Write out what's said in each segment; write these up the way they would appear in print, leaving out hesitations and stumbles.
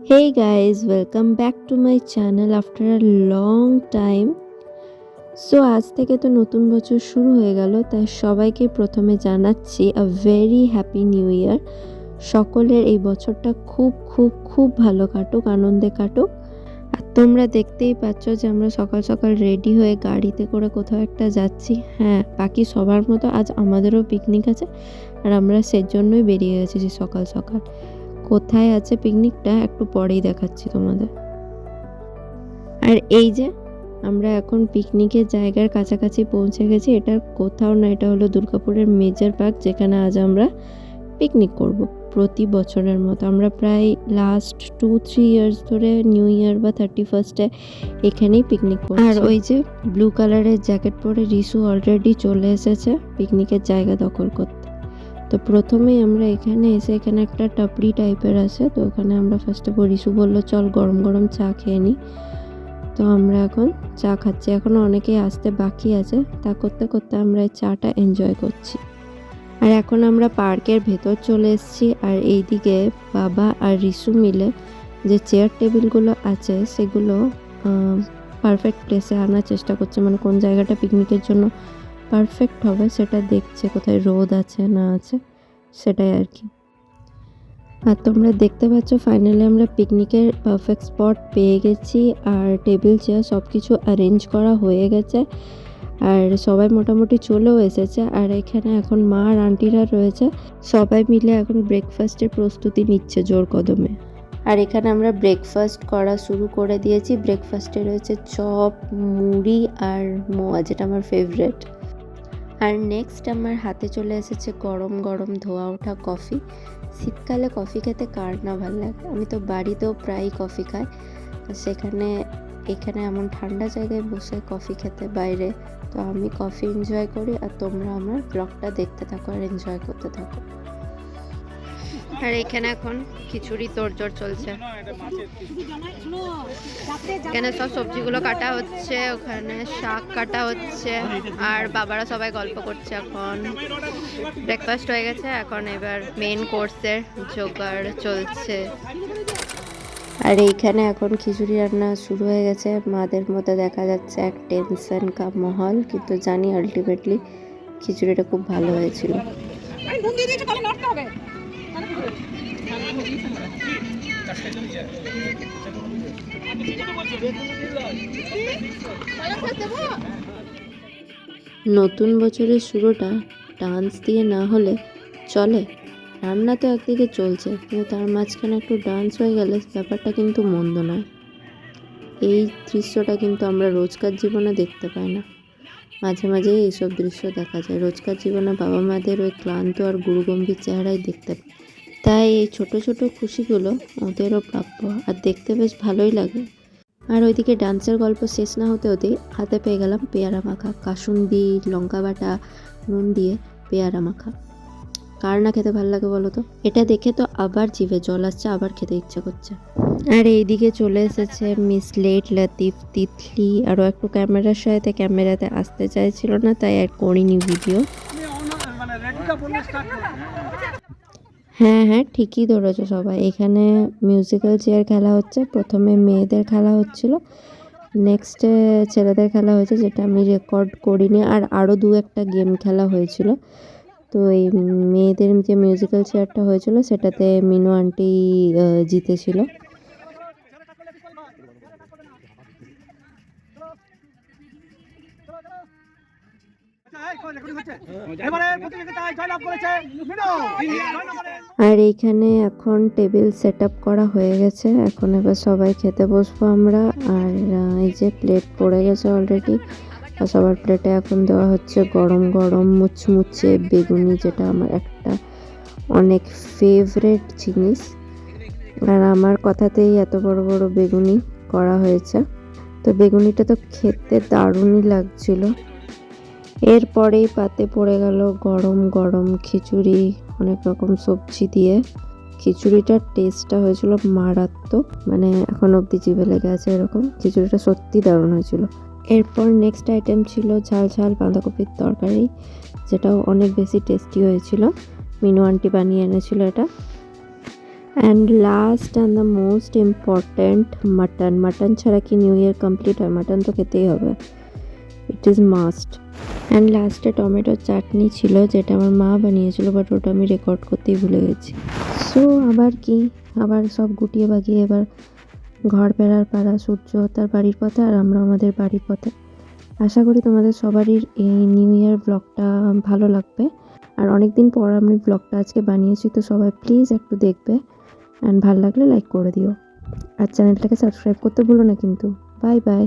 Hey guys, welcome back to my channel after a long time. So আজ থেকে তো নতুন বছর শুরু হয়ে গেল, তাই সবাইকে প্রথমে জানাচ্ছি a very happy new year. সকলের এই বছরটা খুব খুব খুব ভালো কাটুক, আনন্দে কাটুক। আর তোমরা দেখতেই পাচ্ছ যে আমরা সকাল সকাল রেডি হয়ে গাড়িতে করে কোথাও একটা যাচ্ছি। হ্যাঁ, বাকি সবার মতো আজ আমাদেরও পিকনিক আছে, আর আমরা সেজন্যই বেরিয়ে গেছি সকাল সকাল। কোথায় আছে পিকনিকটা একটু পরেই দেখাচ্ছি তোমাদের। আর এই যে আমরা এখন পিকনিকের জায়গার কাছাকাছি পৌঁছে গেছি। এটা কোথাও না, এটা হলো দুর্গাপুরের মেজর পার্ক, যেখানে আজ আমরা পিকনিক করব। প্রতি বছরের মতো আমরা প্রায় লাস্ট 2-3 ইয়ার্স ধরে নিউ ইয়ার বা 31st এখানেই পিকনিক করছি। আর ওই যে ব্লু কালারের জ্যাকেট পরে রিসু অলরেডি চলে এসেছে পিকনিকের জায়গা দখল করতে। তো প্রথমেই আমরা এখানে এসে, এখানে একটা টাপড়ি টাইপের আছে, তো ওখানে আমরা ফার্স্টে রিসু বললো চল গরম গরম চা খেয়ে নিই। তো আমরা এখন চা খাচ্ছি, এখনও অনেকেই আসতে বাকি আছে। তা করতে করতে আমরা এই চাটা এনজয় করছি। আর এখন আমরা পার্কের ভেতর চলে এসেছি। আর এইদিকে বাবা আর রিসু মিলে যে চেয়ার টেবিলগুলো আছে সেগুলো পারফেক্ট প্লেসে আনার চেষ্টা করছে, মানে কোন জায়গাটা পিকনিকের জন্য পারফেক্ট হবে সেটা দেখছে, কোথায় রোদ আছে না আছে সেটাই আর কি। আর তোমরা দেখতে পাচ্ছ ফাইনালি আমরা পিকনিকের পারফেক্ট স্পট পেয়ে গেছি, আর টেবিল চেয়ার সব কিছু অ্যারেঞ্জ করা হয়ে গেছে, আর সবাই মোটামুটি চলেও এসেছে। আর এখানে এখন মা আর আন্টিরা রয়েছে, সবাই মিলে এখন ব্রেকফাস্টের প্রস্তুতি নিচ্ছে জোর কদমে। আর এখানে আমরা ব্রেকফাস্ট করা শুরু করে দিয়েছি। ব্রেকফাস্টে রয়েছে চপ, মুড়ি আর মোয়া, যেটা আমার ফেভারেট। আর নেক্সট আমার হাতে চলে এসেছে গরম গরম ধোয়া ওঠা কফি। শীতকালে কফি খেতে কার না ভালো লাগে, আমি তো বাড়িতেও প্রায়ই কফি খাই। সেখানে এখানে এমন ঠান্ডা জায়গায় বসে কফি খেতে বাইরে, তো আমি কফি এনজয় করি, আর তোমরা আমার ব্লগটা দেখতে থাকো আর এনজয় করতে থাকো। আর এখানে এখন খিচুড়ি তোড়জোড় চলছে, এখানে সব সবজিগুলো কাটা হচ্ছে, ওখানে শাক কাটা হচ্ছে, আর বাবারা সবাই গল্প করছে। এখন ব্রেকফাস্ট হয়ে গেছে, এখন এবার মেন কোর্সের জোগাড় চলছে। আর এইখানে এখন খিচুড়ি রান্না শুরু হয়ে গেছে। মাদের মধ্যে দেখা যাচ্ছে এক টেনশন কা মহল, কিন্তু জানি আলটিমেটলি খিচুড়িটা খুব ভালো হয়েছিল। নতুন বছরের শুরুটা ডান্স দিয়ে না হলে চলে। রান্না তো একদিকে চলছে, কিন্তু তার মাঝখানে একটু ডান্স হয়ে গেলে ব্যাপারটা কিন্তু মন্দ নয়। এই দৃশ্যটা কিন্তু আমরা রোজকার জীবনে দেখতে পাই না, মাঝে মাঝে এইসব দৃশ্য দেখা যায়। রোজকার জীবনে বাবা মাদের ওই ক্লান্ত আর গুরুগম্ভীর চেহারাই দেখতে পাই। তাই এই ছোট ছোট খুশিগুলো ওদেরও প্রাপ্য, আর দেখতে বেশ ভালোই লাগে। আর ওইদিকে ডান্সের গল্প শেষ না হতে হতেই হাতে পেয়ে গেলাম পেয়ারা মাখা, কাসুন্দি, লঙ্কা বাটা, নুন দিয়ে পেয়ারা মাখা। কার না খেতে ভালো লাগে বলো তো? এটা দেখে তো আবার জিভে জল আসছে, আবার খেতে ইচ্ছা করছে। আর এইদিকে চলে এসেছে মিস লেট লতিফ তিতলি, আরও একটু ক্যামেরার সাথে ক্যামেরাতে আসতে চাইছিল না, তাই আর করিনি ভিডিও। হ্যাঁ হ্যাঁ, ঠিকই ধরেছো সবাই। এখানে মিউজিক্যাল চেয়ার খেলা হচ্ছে। প্রথমে মেয়েদের খেলা হচ্ছিল, নেক্সট ছেলেদের খেলা হয়েছে, যেটা আমি রেকর্ড করিনি। আর আরও 2-1টা গেম খেলা হয়েছিল। তো এই মেয়েদের যে মিউজিক্যাল চেয়ারটা হয়েছিল সেটাতে মিনু আন্টি জিতেছিল। আর এইখানে এখন টেবিল সেট আপ করা হয়ে গেছে, এখন এবার সবাই খেতে বসবো আমরা। আর এই যে প্লেট পড়ে গেছে অলরেডি, আর সবার প্লেটে এখন দেওয়া হচ্ছে গরম গরম মুচমুচে বেগুনি, যেটা আমার একটা অনেক ফেভারেট জিনিস। আর আমার কথাতেই এত বড় বড় বেগুনি করা হয়েছে, তো বেগুনিটা তো খেতে দারুণই লাগছিল। এরপরেই পাতে পড়ে গেল গরম গরম খিচুড়ি, অনেক রকম সবজি দিয়ে। খিচুড়িটার টেস্টটা হয়েছিল মারাত্মক, মানে এখন অবধি জিভে লেগে আছে এরকম। খিচুড়িটা সত্যি দারুণ হয়েছিল। এরপর নেক্সট আইটেম ছিল ঝাল ঝাল বাঁধাকপির তরকারি, যেটাও অনেক বেশি টেস্টি হয়েছিল। মিনু আন্টি বানিয়ে এনেছিল এটা। And last and the most important mutton. Mutton ছাড়া কি নিউ ইয়ার কমপ্লিট হয়? মাটন তো খেতেই হবে, ইট ইজ মাস্ট। অ্যান্ড লাস্টে টমেটোর চাটনি ছিল, যেটা আমার মা বানিয়েছিল, বাট ওটা আমি রেকর্ড করতেই ভুলে গেছি। সো আবার কি, আবার সব গুটিয়ে বাগিয়ে এবার ঘর ফেরার পাড়া, সূর্য তার বাড়ির পথে আর আমরা আমাদের বাড়ির পথে। আশা করি তোমাদের সবারই এই নিউ ইয়ার ব্লগটা ভালো লাগবে। আর অনেক দিন পর আমি ব্লগটা আজকে বানিয়েছি, তো সবাই প্লিজ একটু দেখবে অ্যান্ড ভালো লাগলে লাইক করে দিও। আর চ্যানেলটাকে সাবস্ক্রাইব করতে ভুলো না কিন্তু। বাই বাই,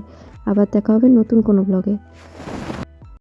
আবার দেখা হবে নতুন কোনো ব্লগে।